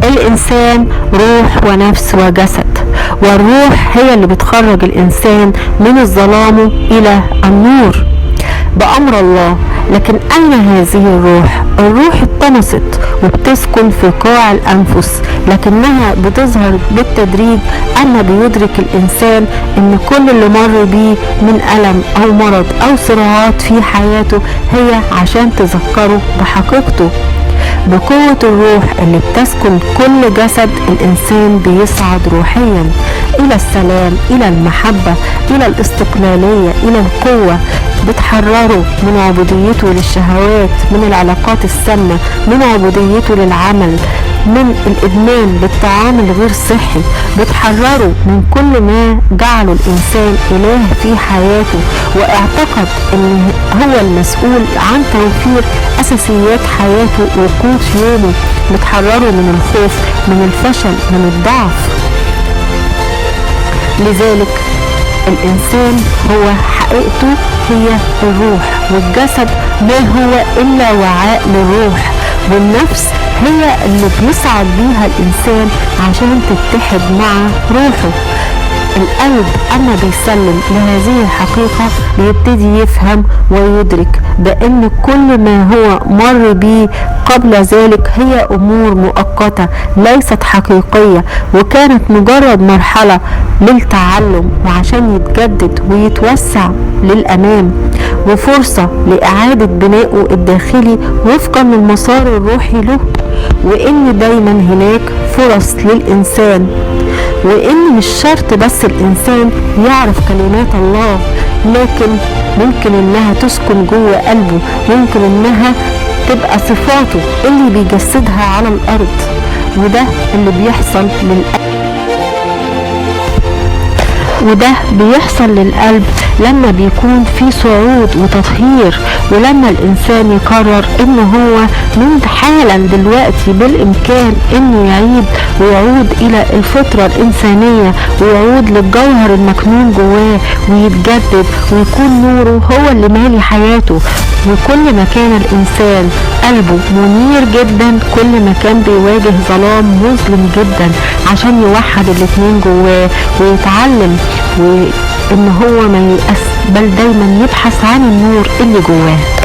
الإنسان روح ونفس وجسد، والروح هي اللي بتخرج الإنسان من الظلام إلى النور بأمر الله. لكن أين هذه الروح؟ الروح اتطمست وبتسكن في قاع الأنفس، لكنها بتظهر بالتدريج أما بيدرك الإنسان أن كل اللي مر بيه من ألم أو مرض أو صراعات في حياته هي عشان تذكره بحقيقته. بقوة الروح اللي بتسكن كل جسد الإنسان بيصعد روحيا إلى السلام، إلى المحبة، إلى الاستقلالية، إلى القوة. بتحرره من عبوديته للشهوات، من العلاقات السامة، من عبوديته للعمل، من الإدمان بالطعام الغير صحي. بتحرره من كل ما جعله الإنسان إله في حياته واعتقد أنه هو المسؤول عن توفير أساسيات حياته وقوت يومه. بتحرره من الخوف، من الفشل، من الضعف. لذلك الإنسان هو حقيقته هي الروح، والجسد ما هو إلا وعاء للروح، والنفس هي اللي بيصعد بيها الإنسان عشان تتحد مع روحه. القلب أما بيسلم لهذه الحقيقة بيبتدي يفهم ويدرك بأن كل ما هو مر بيه قبل ذلك هي أمور مؤقتة ليست حقيقية، وكانت مجرد مرحلة للتعلم وعشان يتجدد ويتوسع للأمام، وفرصة لإعادة بنائه الداخلي وفقا للمسار الروحي له. وإن دايما هناك فرص للإنسان، وإن مش شرط بس الإنسان يعرف كلمات الله، لكن ممكن إنها تسكن جوه قلبه، ممكن إنها تبقى صفاته اللي بيجسدها على الأرض. وده اللي بيحصل للقلب لما بيكون في صعود وتطهير، ولما الإنسان يقرر إنه هو من حالا دلوقتي بالإمكان إنه يعود إلى الفطرة الإنسانية، ويعود للجوهر المكنون جواه ويتجدد ويكون نوره هو اللي مالي حياته. وكل ما كان الإنسان قلبه منير جدا كل ما كان بيواجه ظلام مظلم جدا عشان يوحد الاتنين جواه ويتعلم وإن هو ما ييأس بل دايما يبحث عن النور اللي جواه.